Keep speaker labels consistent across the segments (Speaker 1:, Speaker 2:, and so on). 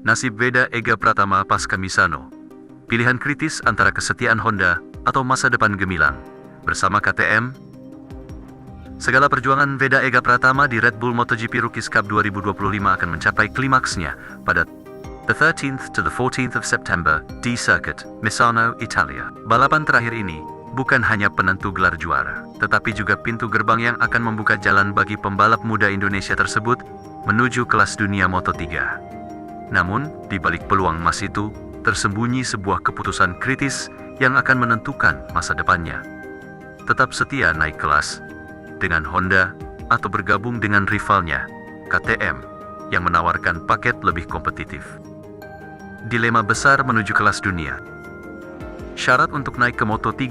Speaker 1: Nasib Veda Ega Pratama pasca Misano. Pilihan kritis antara kesetiaan Honda atau masa depan gemilang. Bersama KTM, segala perjuangan Veda Ega Pratama di Red Bull MotoGP Rookies Cup 2025 akan mencapai klimaksnya pada the 13th to the 14th of September di Circuit Misano, Italia. Balapan terakhir ini bukan hanya penentu gelar juara, tetapi juga pintu gerbang yang akan membuka jalan bagi pembalap muda Indonesia tersebut menuju kelas dunia Moto3. Namun, di balik peluang emas itu, tersembunyi sebuah keputusan kritis yang akan menentukan masa depannya. Tetap setia naik kelas dengan Honda atau bergabung dengan rivalnya, KTM, yang menawarkan paket lebih kompetitif. Dilema besar menuju kelas dunia. Syarat untuk naik ke Moto3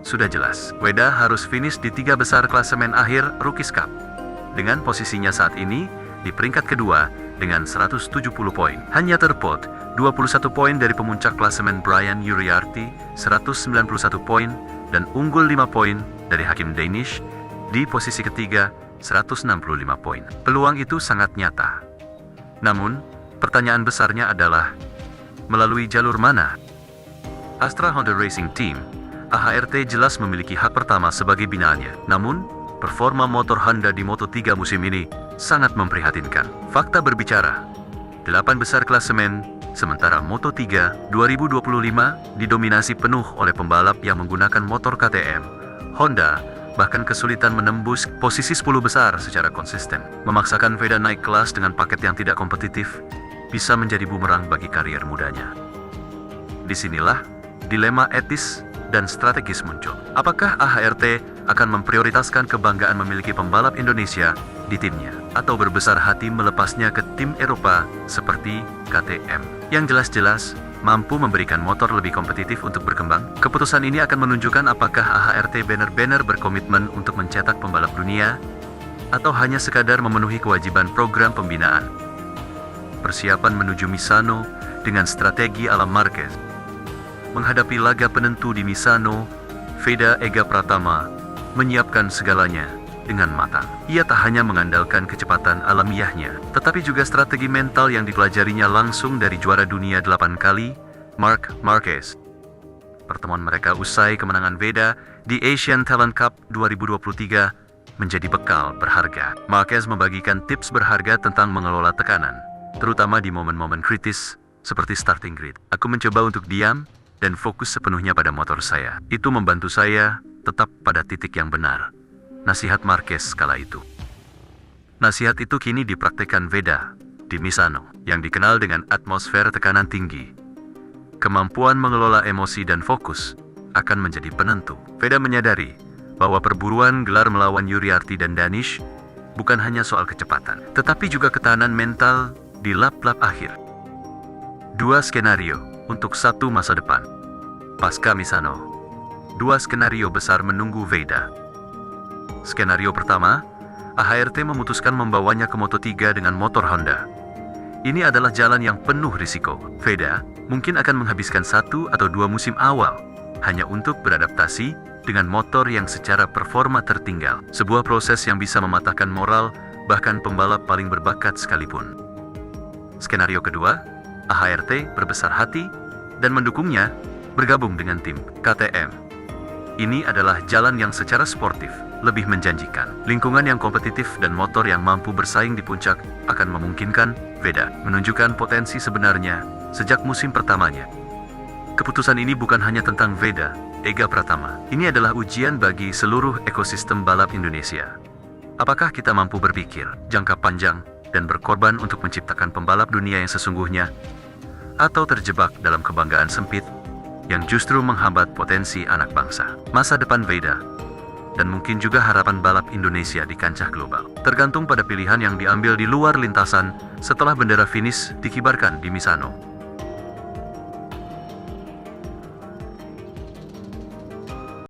Speaker 1: sudah jelas. Veda harus finish di 3 besar klasemen akhir Rookies Cup. Dengan posisinya saat ini di peringkat kedua dengan 170 poin. Hanya terpot 21 poin dari pemuncak klasemen Brian Uriarty 191 poin dan unggul 5 poin dari Hakim Danish di posisi ketiga 165 poin. Peluang itu sangat nyata. Namun, pertanyaan besarnya adalah melalui jalur mana? Astra Honda Racing Team, AHRT jelas memiliki hak pertama sebagai binaannya. Namun, performa motor Honda di Moto3 musim ini sangat memprihatinkan. Fakta berbicara, 8 besar klasemen, sementara Moto3 2025 didominasi penuh oleh pembalap yang menggunakan motor KTM. Honda bahkan kesulitan menembus posisi 10 besar secara konsisten. Memaksakan Veda naik kelas dengan paket yang tidak kompetitif bisa menjadi bumerang bagi karier mudanya. Disinilah dilema etis dan strategis muncul. Apakah AHRT akan memprioritaskan kebanggaan memiliki pembalap Indonesia di timnya, atau berbesar hati melepasnya ke tim Eropa seperti KTM, yang jelas-jelas mampu memberikan motor lebih kompetitif untuk berkembang? Keputusan ini akan menunjukkan apakah AHRT benar-benar berkomitmen untuk mencetak pembalap dunia, atau hanya sekadar memenuhi kewajiban program pembinaan. Persiapan menuju Misano dengan strategi ala Marquez. Menghadapi laga penentu di Misano, Veda Ega Pratama menyiapkan segalanya dengan matang. Ia tak hanya mengandalkan kecepatan alamiahnya, tetapi juga strategi mental yang dipelajarinya langsung dari juara dunia 8 kali, Marc Marquez. Pertemuan mereka usai kemenangan Veda di Asian Talent Cup 2023 menjadi bekal berharga. Marquez membagikan tips berharga tentang mengelola tekanan, terutama di momen-momen kritis seperti starting grid. Aku mencoba untuk diam dan fokus sepenuhnya pada motor saya. Itu membantu saya tetap pada titik yang benar. Nasihat Marquez kala itu. Nasihat itu kini dipraktikkan Veda di Misano, yang dikenal dengan atmosfer tekanan tinggi. Kemampuan mengelola emosi dan fokus akan menjadi penentu. Veda menyadari bahwa perburuan gelar melawan Uriarty dan Danish bukan hanya soal kecepatan, tetapi juga ketahanan mental di lap-lap akhir. 2 skenario untuk 1 masa depan. Pasca Misano, 2 skenario besar menunggu Veda. Skenario pertama, AHRT memutuskan membawanya ke Moto3 dengan motor Honda. Ini adalah jalan yang penuh risiko. Veda mungkin akan menghabiskan 1 atau 2 musim awal hanya untuk beradaptasi dengan motor yang secara performa tertinggal. Sebuah proses yang bisa mematahkan moral bahkan pembalap paling berbakat sekalipun. Skenario kedua, AHRT berbesar hati dan mendukungnya bergabung dengan tim KTM. Ini adalah jalan yang secara sportif lebih menjanjikan. Lingkungan yang kompetitif dan motor yang mampu bersaing di puncak akan memungkinkan Veda menunjukkan potensi sebenarnya sejak musim pertamanya. Keputusan ini bukan hanya tentang Veda Ega Pratama. Ini adalah ujian bagi seluruh ekosistem balap Indonesia. Apakah kita mampu berpikir jangka panjang dan berkorban untuk menciptakan pembalap dunia yang sesungguhnya, atau terjebak dalam kebanggaan sempit yang justru menghambat potensi anak bangsa? Masa depan Veda dan mungkin juga harapan balap Indonesia di kancah global tergantung pada pilihan yang diambil di luar lintasan setelah bendera finish dikibarkan di Misano.